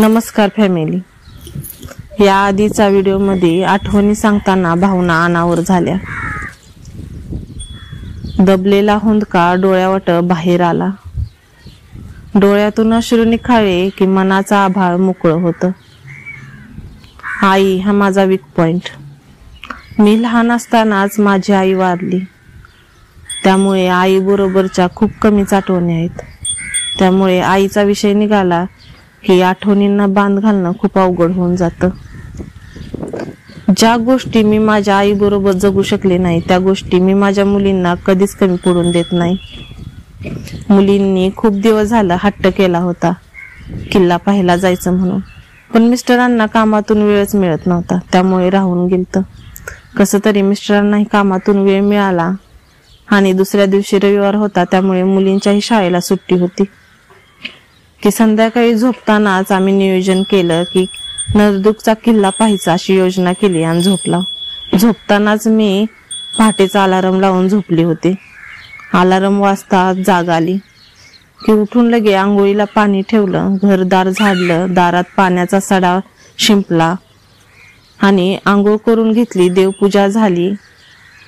नमस्कार फॅमिली। या आधीच्या व्हिडिओमध्ये आठवणी सांगताना भावना अनावर झाल्या। दबलेला हुंदका डोळ्यावाट बाहेर आला। डोळ्यातून अश्रू निखाळे की मनाचा आभाळ मोकळं होतं। आई हा माझा वीक पॉइंट। मी लहान असतानाच माझी आई वारली, त्यामुळे आई बरोबरच्या खूप कमीच आठवणी आहेत। त्यामुळे आईचा विषय निघाला की आठवणींना बांध घालणं खूप अवघड होऊन जातं। ज्या गोष्टी मी माझ्या आई बरोबर जगू शकले नाही त्या गोष्टी मी माझ्या मुलींना कधीच कमी पडून देत नाही। मुलींनी खूप दिवस झाला हट्ट केला होता किल्ला पाहायला जायचं म्हणून, पण मिस्टरांना कामातून वेळच मिळत नव्हता, त्यामुळे राहून गेलतं। कसं तरी मिस्टरांनाही कामातून वेळ मिळाला आणि दुसऱ्या दिवशी रविवार होता, त्यामुळे मुलींच्याही शाळेला सुट्टी होती की संध्याकाळी झोपतानाच आम्ही नियोजन केलं की नरदुर्गचा किल्ला पाहायचा अशी योजना केली आणि झोपतानाच मी पहाटेचा अलार्म लावून झोपली होते। अलार्म वाजता जाग आली की उठून लगे आंघोळीला पाणी ठेवलं, घरदार झाडलं, दारात पाण्याचा सडा शिंपला आणि आंघोळ करून घेतली, देवपूजा झाली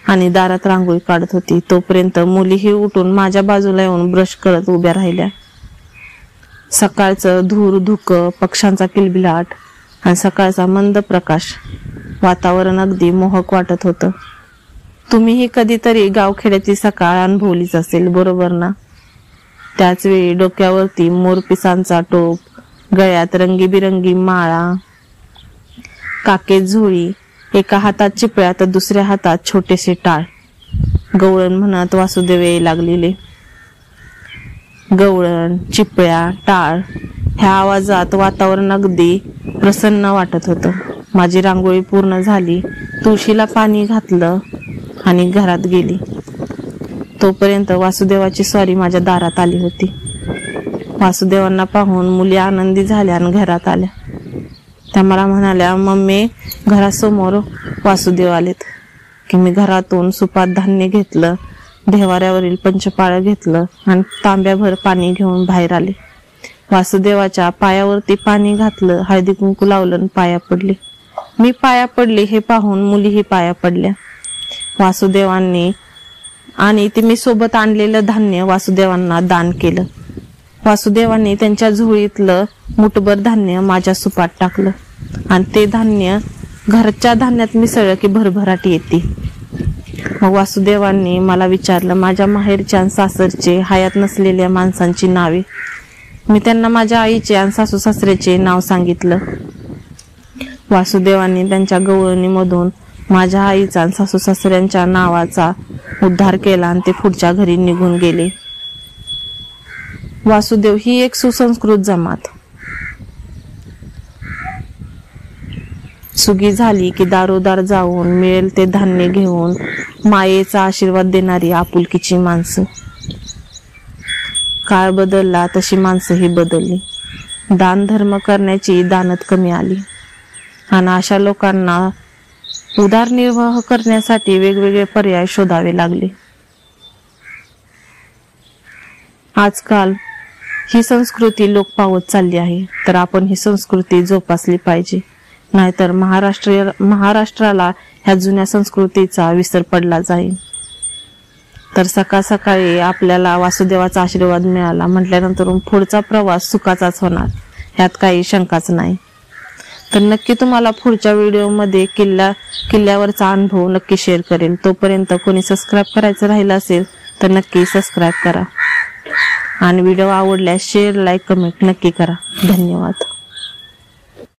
आणि दारात रांगोळी काढत होती। तोपर्यंत मुलीही उठून माझ्या बाजूला येऊन ब्रश करत उभ्या राहिल्या। सकाळचं धूर धुकं, पक्ष्यांचा किलबिलाट आणि सकाळचा मंद प्रकाश, वातावरण अगदी मोहक वाटत होतं। तुम्हीही कधीतरी गावखेड्याची सकाळ अनुभवलीच असेल, बरोबर ना? त्याच वेळी डोक्यावरती मोरपिसांचा टोप, गळ्यात रंगीबिरंगी माळा, काकेत झोळी, एका हातात चिपळ्या तर दुसऱ्या हातात छोटेसे टाळ, गवळण म्हणत वासुदेव यायला लागलेले। गवळण, चिपळ्या, टाळ ह्या आवाजात वातावरण अगदी प्रसन्न वाटत होतं। माझी रांगोळी पूर्ण झाली, तुळशीला पाणी घातलं आणि घरात गेली। तोपर्यंत वासुदेवाची स्वारी माझ्या दारात आली होती। वासुदेवांना पाहून मुली आनंदी झाल्या आणि घरात आल्या। त्या मला म्हणाल्या, मम्मी घरासमोर वासुदेव आलेत। की मी घरातून सुपात धान्य घेतलं, ढेवाऱ्यावरील पंचपाळ घेतलं आणि तांब्याभर पाणी घेऊन बाहेर आले। वासुदेवाच्या पायावरती पाणी घातलं, हळदी कुंकू लावलं आणि पाया पडले। मी पाया पडले हे पाहून मुलीही पाया पडल्या। वासुदेवांनी आणि ते मी सोबत आणलेलं धान्य वासुदेवांना दान केलं। वासुदेवांनी त्यांच्या झोळीतलं मुठभर धान्य माझ्या सुपात टाकलं आणि ते धान्य घरच्या धान्यात मिसळलं की भरभराट येते। मग वासुदेवांनी मला विचारलं माझ्या माहेरच्या आणि सासरचे हयात नसलेल्या माणसांची नावे। मी त्यांना माझ्या आईचे आणि सासू सासऱ्याचे नाव सांगितलं। वासुदेवांनी त्यांच्या गवळणीमधून माझ्या आईचा आणि सासू सासऱ्यांच्या नावाचा उद्धार केला आणि ते पुढच्या घरी निघून गेले। वासुदेव ही एक सुसंस्कृत जमात। सुगी झाली की दारोदार जाऊन मिळेल ते धान्य घेऊन मायेचा आशीर्वाद देणारी आपुलकीची माणसं। काळ बदलला तशी माणसंही बदलली। दान धर्म करण्याची दानत कमी आली आणि अशा लोकांना उदरनिर्वाह करण्यासाठी वेगवेगळे पर्याय शोधावे लागले। आजकाल ही संस्कृती लोप पावत चालली आहे, तर आपण ही संस्कृती जोपासली पाहिजे, नाहीतर महाराष्ट्राला ह्या जुन्या संस्कृतीचा विसर पडला जाईल। तर सकाळ सकाळी आपल्याला वासुदेवाचा आशीर्वाद मिळाला म्हटल्यानंतर पुढचा प्रवास सुखाचाच होणार, ह्यात काही शंकाच नाही। तर नक्की तुम्हाला पुढच्या व्हिडिओमध्ये किल्ल्यावरचा अनुभव नक्की शेअर करेल। तोपर्यंत कोणी सबस्क्राईब करायचं राहिलं असेल तर नक्की सबस्क्राईब करा आणि व्हिडिओ आवडल्यास शेअर, लाईक, कमेंट नक्की करा। धन्यवाद।